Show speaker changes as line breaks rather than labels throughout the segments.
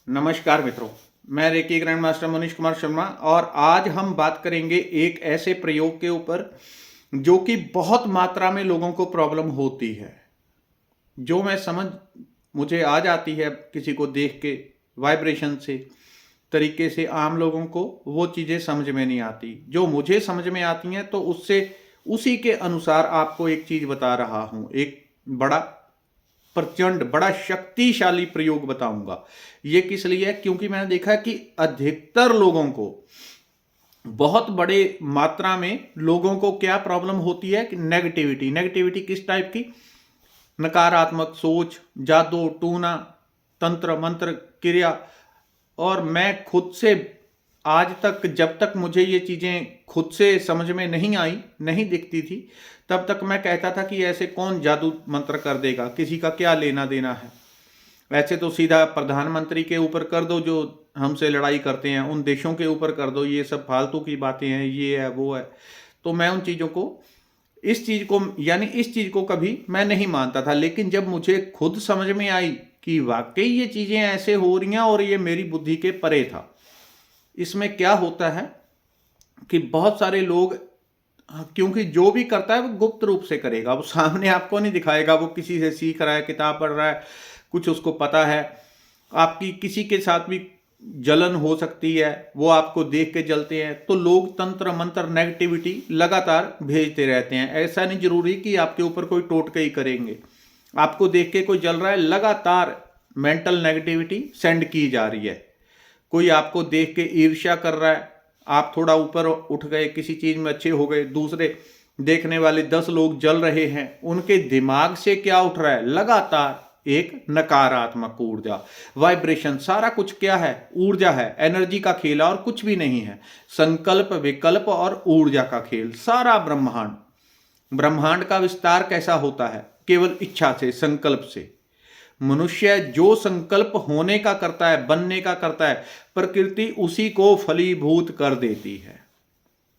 नमस्कार मित्रों, मैं reiki grand master Manish Kumar Sharma और आज हम बात करेंगे एक ऐसे प्रयोग के ऊपर जो कि बहुत मात्रा में लोगों को प्रॉब्लम होती है। जो मैं समझ मुझे आ जाती है किसी को देख के वाइब्रेशन से तरीके से आम लोगों को वो चीज़ें समझ में नहीं आती। जो मुझे समझ में आती हैं तो उससे उसी के अनुसार आपको एक चीज़ बता रहा हूँ। एक बड़ा प्रचंड बड़ा शक्तिशाली प्रयोग बताऊंगा। ये किस लिए है? क्योंकि मैंने देखा है कि अधिकतर लोगों को बहुत बड़े मात्रा में लोगों को क्या प्रॉब्लम होती है कि नेगेटिविटी। नेगेटिविटी किस टाइप की? नकारात्मक सोच, जादू टूना, तंत्र मंत्र क्रिया। और मैं खुद से आज तक, जब तक मुझे ये चीज़ें खुद से समझ में नहीं आई, नहीं दिखती थी, तब तक मैं कहता था कि ऐसे कौन जादू मंत्र कर देगा, किसी का क्या लेना देना है। ऐसे तो सीधा प्रधानमंत्री के ऊपर कर दो जो हमसे लड़ाई करते हैं, उन देशों के ऊपर कर दो, ये सब फालतू की बातें हैं, ये है वो है। तो मैं उन चीज़ों को इस चीज़ को कभी मैं नहीं मानता था। लेकिन जब मुझे खुद समझ में आई कि वाकई ये चीज़ें ऐसे हो रही हैं और ये मेरी बुद्धि के परे था। इसमें क्या होता है कि बहुत सारे लोग, क्योंकि जो भी करता है वो गुप्त रूप से करेगा, वो सामने आपको नहीं दिखाएगा। वो किसी से सीख रहा है, किताब पढ़ रहा है, कुछ उसको पता है। आपकी किसी के साथ भी जलन हो सकती है, वो आपको देख के जलते हैं। तो लोग तंत्र मंत्र नेगेटिविटी लगातार भेजते रहते हैं। ऐसा नहीं जरूरी कि आपके ऊपर कोई टोटके ही करेंगे। आपको देख के कोई जल रहा है, लगातार मेंटल नेगेटिविटी सेंड की जा रही है। कोई आपको देख के ईर्ष्या कर रहा है, आप थोड़ा ऊपर उठ गए, किसी चीज में अच्छे हो गए, दूसरे देखने वाले 10 लोग जल रहे हैं, उनके दिमाग से क्या उठ रहा है? लगातार एक नकारात्मक ऊर्जा, वाइब्रेशन। सारा कुछ क्या है? ऊर्जा है, एनर्जी का खेल और कुछ भी नहीं है। संकल्प, विकल्प और ऊर्जा का खेल। सारा ब्रह्मांड, ब्रह्मांड का विस्तार कैसा होता है? केवल इच्छा से, संकल्प से। मनुष्य जो संकल्प होने का करता है, बनने का करता है, प्रकृति उसी को फलीभूत कर देती है।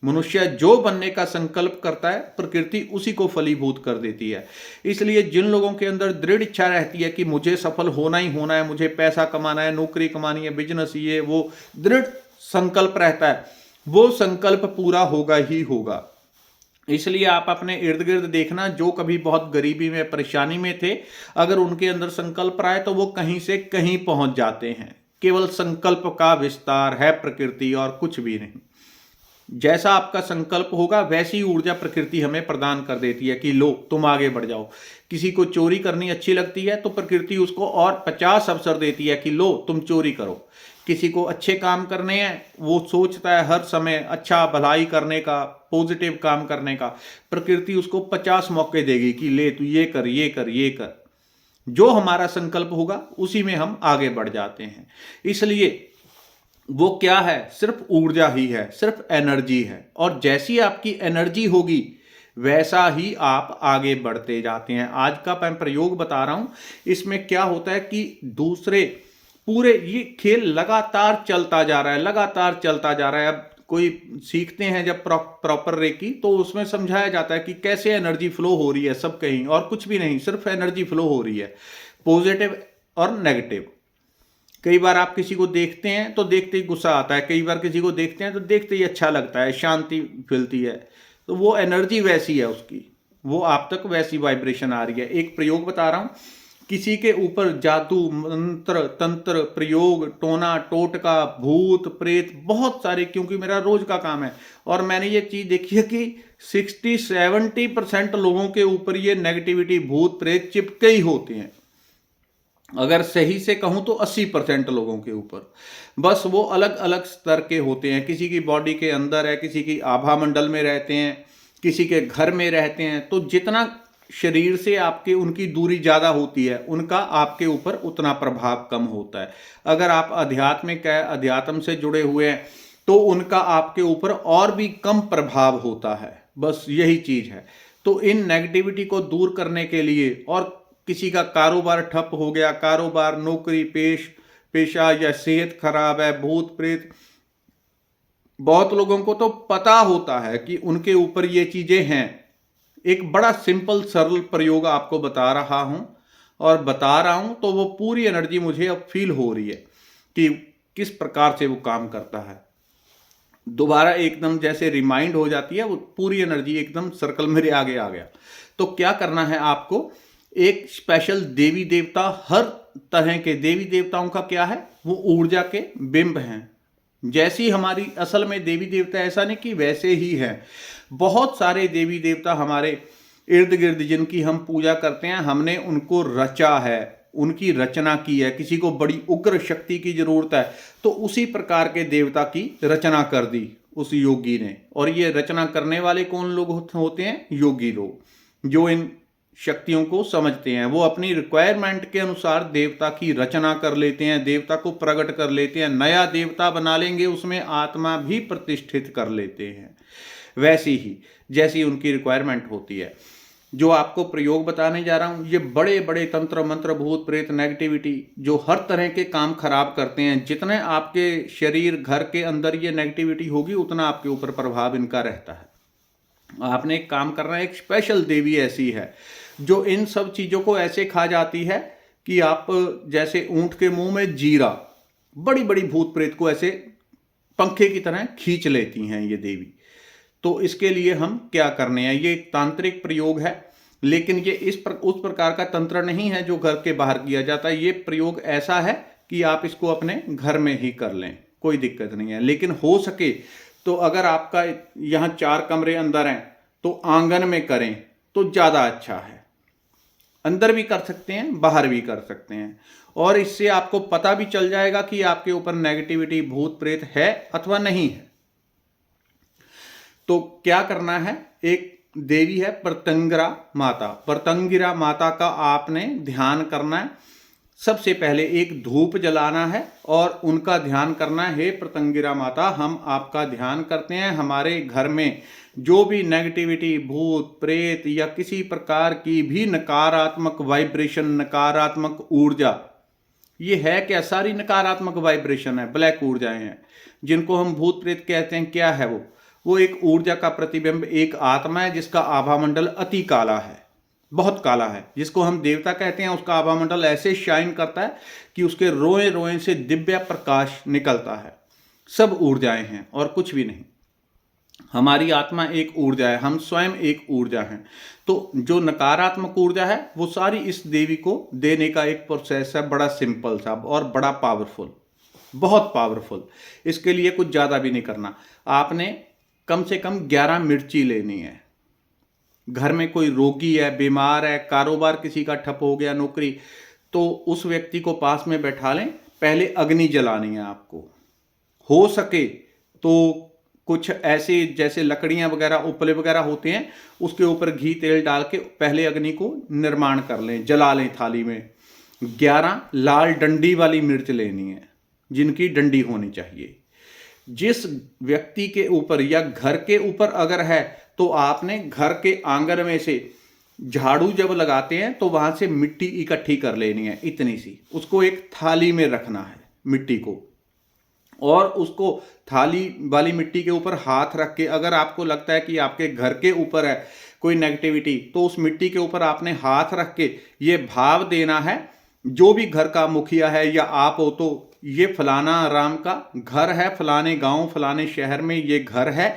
मनुष्य जो बनने का संकल्प करता है, प्रकृति उसी को फलीभूत कर देती है। इसलिए जिन लोगों के अंदर दृढ़ इच्छा रहती है कि मुझे सफल होना ही होना है, मुझे पैसा कमाना है, नौकरी कमानी है, बिजनेस, ये वो दृढ़ संकल्प रहता है, वो संकल्प पूरा होगा ही होगा। इसलिए आप अपने इर्द गिर्द देखना, जो कभी बहुत गरीबी में, परेशानी में थे, अगर उनके अंदर संकल्प आए तो वो कहीं से कहीं पहुंच जाते हैं। केवल संकल्प का विस्तार है प्रकृति और कुछ भी नहीं। जैसा आपका संकल्प होगा वैसी ऊर्जा प्रकृति हमें प्रदान कर देती है कि लो तुम आगे बढ़ जाओ। किसी को चोरी करनी अच्छी लगती है तो प्रकृति उसको और 50 अवसर देती है कि लो तुम चोरी करो। किसी को अच्छे काम करने हैं, वो सोचता है हर समय अच्छा भलाई करने का, पॉजिटिव काम करने का, प्रकृति उसको 50 मौके देगी कि ले तू ये कर, ये कर, ये कर। जो हमारा संकल्प होगा उसी में हम आगे बढ़ जाते हैं। इसलिए वो क्या है? सिर्फ ऊर्जा ही है, सिर्फ एनर्जी है। और जैसी आपकी एनर्जी होगी वैसा ही आप आगे बढ़ते जाते हैं। आज का मैं प्रयोग बता रहा हूं, इसमें क्या होता है कि दूसरे पूरे ये खेल लगातार चलता जा रहा है, लगातार चलता जा रहा है। अब कोई सीखते हैं जब प्रॉपर रेकी, तो उसमें समझाया जाता है कि कैसे एनर्जी फ्लो हो रही है, सब कहीं और कुछ भी नहीं, सिर्फ एनर्जी फ्लो हो रही है, पॉजिटिव और नेगेटिव। कई बार आप किसी को देखते हैं तो देखते ही गुस्सा आता है, कई बार किसी को देखते हैं तो देखते ही अच्छा लगता है, शांति फीलती है। तो वो एनर्जी वैसी है उसकी, वो आप तक वैसी वाइब्रेशन आ रही है। एक प्रयोग बता रहा हूं, किसी के ऊपर जादू मंत्र तंत्र प्रयोग, टोना टोटका, भूत प्रेत, बहुत सारे, क्योंकि मेरा रोज का काम है और मैंने ये चीज देखी है कि 60-70% लोगों के ऊपर ये नेगेटिविटी, भूत प्रेत चिपके ही होते हैं। अगर सही से कहूं तो 80% लोगों के ऊपर। बस वो अलग अलग स्तर के होते हैं। किसी की बॉडी के अंदर है, किसी की आभा मंडल में रहते हैं, किसी के घर में रहते हैं। तो जितना शरीर से आपके उनकी दूरी ज़्यादा होती है, उनका आपके ऊपर उतना प्रभाव कम होता है। अगर आप आध्यात्मिक है, अध्यात्म से जुड़े हुए हैं, तो उनका आपके ऊपर और भी कम प्रभाव होता है। बस यही चीज़ है। तो इन नेगेटिविटी को दूर करने के लिए, और किसी का कारोबार ठप हो गया, कारोबार, नौकरी, पेशा या सेहत खराब है, भूत प्रेत, बहुत लोगों को तो पता होता है कि उनके ऊपर ये चीजें हैं। एक बड़ा सिंपल सरल प्रयोग आपको बता रहा हूं, और बता रहा हूं तो वो पूरी एनर्जी मुझे अब फील हो रही है। कि किस प्रकार से वो काम करता है। दोबारा एकदम जैसे रिमाइंड हो जाती है, वो पूरी एनर्जी एकदम सर्कल मेरे आगे आ गया। तो क्या करना है आपको, एक स्पेशल देवी देवता, हर तरह के देवी देवताओं का क्या है, वो ऊर्जा के बिंब हैं। जैसी हमारी असल में देवी देवता, ऐसा नहीं कि वैसे ही हैं। बहुत सारे देवी देवता हमारे इर्द गिर्द जिनकी हम पूजा करते हैं, हमने उनको रचा है, उनकी रचना की है। किसी को बड़ी उग्र शक्ति की जरूरत है तो उसी प्रकार के देवता की रचना कर दी उस योगी ने। और ये रचना करने वाले कौन लोग होते हैं? योगी लोग, जो इन शक्तियों को समझते हैं। वो अपनी रिक्वायरमेंट के अनुसार देवता की रचना कर लेते हैं, देवता को प्रकट कर लेते हैं। नया देवता बना लेंगे, उसमें आत्मा भी प्रतिष्ठित कर लेते हैं। वैसी ही जैसी उनकी रिक्वायरमेंट होती है। जो आपको प्रयोग बताने जा रहा हूं, ये बड़े बड़े तंत्र मंत्र, भूत प्रेत, नेगेटिविटी, जो हर तरह के काम खराब करते हैं, जितने आपके शरीर घर के अंदर ये नेगेटिविटी होगी, उतना आपके ऊपर प्रभाव इनका रहता है। आपने एक काम करना है, एक स्पेशल देवी ऐसी है जो इन सब चीज़ों को ऐसे खा जाती है कि आप जैसे ऊंट के मुंह में जीरा, बड़ी बड़ी भूत प्रेत को ऐसे पंखे की तरह खींच लेती हैं ये देवी। तो इसके लिए हम क्या करने हैं, ये एक तांत्रिक प्रयोग है, लेकिन ये उस प्रकार का तंत्र नहीं है जो घर के बाहर किया जाता है। ये प्रयोग ऐसा है कि आप इसको अपने घर में ही कर लें, कोई दिक्कत नहीं है। लेकिन हो सके तो अगर आपका यहाँ 4 कमरे अंदर हैं तो आंगन में करें तो ज़्यादा अच्छा है। अंदर भी कर सकते हैं, बाहर भी कर सकते हैं, और इससे आपको पता भी चल जाएगा कि आपके ऊपर नेगेटिविटी, भूत प्रेत है अथवा नहीं है। तो क्या करना है, एक देवी है प्रत्यंगिरा माता। प्रत्यंगिरा माता का आपने ध्यान करना है। सबसे पहले एक धूप जलाना है और उनका ध्यान करना है। हे प्रत्यंगिरा माता, हम आपका ध्यान करते हैं। हमारे घर में जो भी नेगेटिविटी, भूत प्रेत या किसी प्रकार की भी नकारात्मक वाइब्रेशन, नकारात्मक ऊर्जा, ये है क्या, सारी नकारात्मक वाइब्रेशन है, ब्लैक ऊर्जाएं हैं, जिनको हम भूत प्रेत कहते हैं। क्या है वो एक ऊर्जा का प्रतिबिंब, एक आत्मा है जिसका आभा मंडल अति काला है, बहुत काला है। जिसको हम देवता कहते हैं, उसका आभा मंडल ऐसे शाइन करता है कि उसके रोए रोए से दिव्य प्रकाश निकलता है। सब ऊर्जाएं हैं और कुछ भी नहीं। हमारी आत्मा एक ऊर्जा है, हम स्वयं एक ऊर्जा हैं। तो जो नकारात्मक ऊर्जा है वो सारी इस देवी को देने का एक प्रोसेस है, बड़ा सिंपल सा और बड़ा पावरफुल, बहुत पावरफुल। इसके लिए कुछ ज़्यादा भी नहीं करना। आपने कम से कम 11 मिर्ची लेनी है। घर में कोई रोगी है, बीमार है, कारोबार किसी का ठप हो गया, नौकरी, तो उस व्यक्ति को पास में बैठा लें। पहले अग्नि जलानी है आपको। हो सके तो कुछ ऐसे जैसे लकड़ियां वगैरह, उपले वगैरह होते हैं, उसके ऊपर घी तेल डाल के पहले अग्नि को निर्माण कर लें, जला लें थाली में। 11 लाल डंडी वाली मिर्च लेनी है, जिनकी डंडी होनी चाहिए। जिस व्यक्ति के ऊपर या घर के ऊपर अगर है तो आपने घर के आंगन में से झाड़ू जब लगाते हैं तो वहां से मिट्टी इकट्ठी कर लेनी है, इतनी सी। उसको एक थाली में रखना है मिट्टी को, और उसको थाली वाली मिट्टी के ऊपर हाथ रख के, अगर आपको लगता है कि आपके घर के ऊपर है कोई नेगेटिविटी, तो उस मिट्टी के ऊपर आपने हाथ रख के ये भाव देना है, जो भी घर का मुखिया है या आप हो, तो ये फलाना राम का घर है, फलाने गांव, फलाने शहर में ये घर है।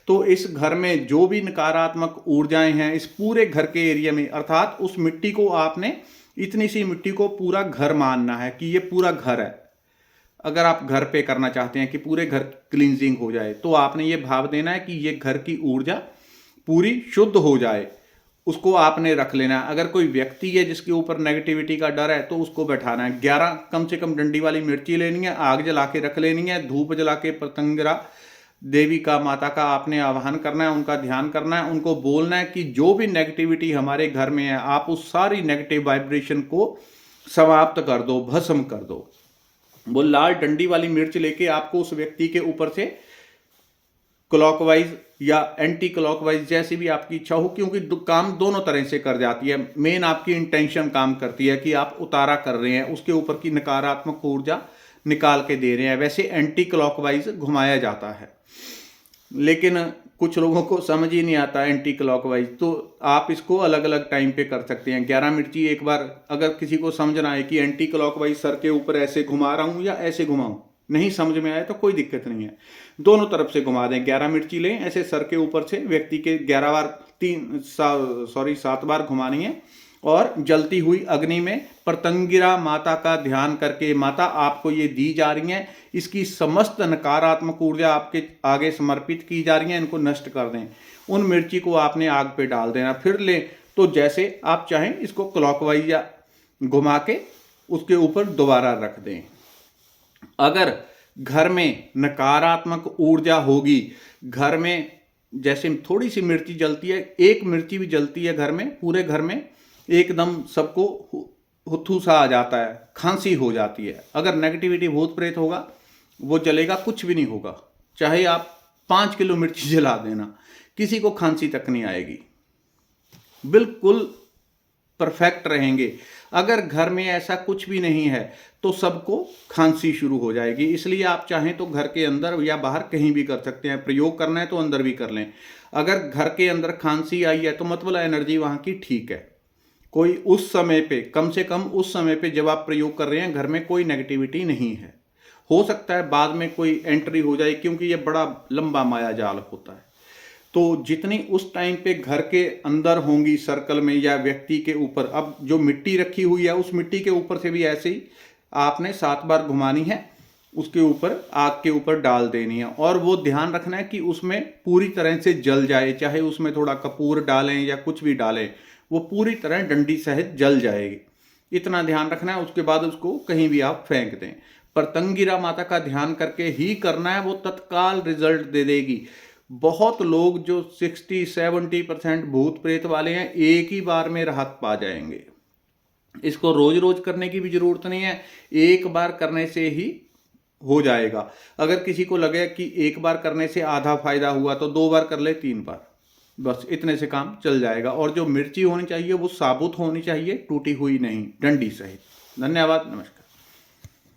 तो इस घर में जो भी नकारात्मक ऊर्जाएं हैं, इस पूरे घर के एरिया में, अर्थात उस मिट्टी को आपने, इतनी सी मिट्टी को पूरा घर मानना है कि ये पूरा घर है। अगर आप घर पे करना चाहते हैं कि पूरे घर क्लींजिंग हो जाए, तो आपने ये भाव देना है कि ये घर की ऊर्जा पूरी शुद्ध हो जाए, उसको आपने रख लेना है। अगर कोई व्यक्ति है जिसके ऊपर नेगेटिविटी का डर है तो उसको बैठाना है। 11 कम से कम डंडी वाली मिर्ची लेनी है, आग जला के रख लेनी है, धूप जला के प्रत्यंगिरा देवी का, माता का आपने आह्वान करना है, उनका ध्यान करना है, उनको बोलना है कि जो भी नेगेटिविटी हमारे घर में है, आप उस सारी नेगेटिव वाइब्रेशन को समाप्त कर दो, भस्म कर दो। वो लाल डंडी वाली मिर्च लेके आपको उस व्यक्ति के ऊपर से क्लॉकवाइज या एंटी क्लॉकवाइज, जैसी भी आपकी इच्छा हो, क्योंकि काम दोनों तरह से कर जाती है। मेन आपकी इंटेंशन काम करती है कि आप उतारा कर रहे हैं, उसके ऊपर की नकारात्मक ऊर्जा निकाल के दे रहे हैं। वैसे एंटी क्लॉकवाइज घुमाया जाता है। लेकिन कुछ लोगों को समझ ही नहीं आता एंटी क्लॉकवाइज, तो आप इसको अलग अलग टाइम पे कर सकते हैं। 11 मिर्ची एक बार, अगर किसी को समझना है कि एंटी क्लॉकवाइज सर के ऊपर ऐसे घुमा रहा हूँ या ऐसे घुमाऊँ, नहीं समझ में आए तो कोई दिक्कत नहीं है, दोनों तरफ से घुमा दें। 11 मिर्ची लें, ऐसे सर के ऊपर से व्यक्ति के 11 बार 7 बार घुमानी है, और जलती हुई अग्नि में प्रत्यंगिरा माता का ध्यान करके, माता आपको ये दी जा रही हैं, इसकी समस्त नकारात्मक ऊर्जा आपके आगे समर्पित की जा रही है, इनको नष्ट कर दें। उन मिर्ची को आपने आग पे डाल देना, फिर ले तो जैसे आप चाहें इसको क्लॉकवाइज या घुमा के उसके ऊपर दोबारा रख दें। अगर घर में नकारात्मक ऊर्जा होगी, घर में जैसे थोड़ी सी मिर्ची जलती है, एक मिर्ची भी जलती है घर में, पूरे घर में एकदम सबको हुथू सा आ जाता है, खांसी हो जाती है। अगर नेगेटिविटी भूत प्रेत होगा, वो जलेगा, कुछ भी नहीं होगा, चाहे आप 5 किलो मिर्ची जला देना, किसी को खांसी तक नहीं आएगी, बिल्कुल परफेक्ट रहेंगे। अगर घर में ऐसा कुछ भी नहीं है तो सबको खांसी शुरू हो जाएगी। इसलिए आप चाहें तो घर के अंदर या बाहर कहीं भी कर सकते हैं, प्रयोग करना है तो अंदर भी कर लें। अगर घर के अंदर खांसी आई है तो मतलब एनर्जी वहाँ की ठीक है, कोई उस समय पे, कम से कम उस समय पे जब आप प्रयोग कर रहे हैं, घर में कोई नेगेटिविटी नहीं है। हो सकता है बाद में कोई एंट्री हो जाए, क्योंकि ये बड़ा लंबा माया जाल होता है। तो जितनी उस टाइम पे घर के अंदर होंगी सर्कल में या व्यक्ति के ऊपर, अब जो मिट्टी रखी हुई है उस मिट्टी के ऊपर से भी ऐसे ही आपने 7 बार घुमानी है, उसके ऊपर आग के ऊपर डाल देनी है, और वो ध्यान रखना है कि उसमें पूरी तरह से जल जाए, चाहे उसमें थोड़ा कपूर डालें या कुछ भी डालें, वो पूरी तरह डंडी सहित जल जाएगी, इतना ध्यान रखना है। उसके बाद उसको कहीं भी आप फेंक दें। प्रत्यंगिरा माता का ध्यान करके ही करना है, वो तत्काल रिजल्ट दे देगी। बहुत लोग जो 60-70% भूत प्रेत वाले हैं, एक ही बार में राहत पा जाएंगे। इसको रोज रोज करने की भी जरूरत नहीं है, एक बार करने से ही हो जाएगा। अगर किसी को लगे कि एक बार करने से आधा फायदा हुआ तो 2 बार कर ले, 3 बार, बस इतने से काम चल जाएगा। और जो मिर्ची होनी चाहिए वो साबुत होनी चाहिए, टूटी हुई नहीं, डंडी सहित। धन्यवाद, नमस्कार।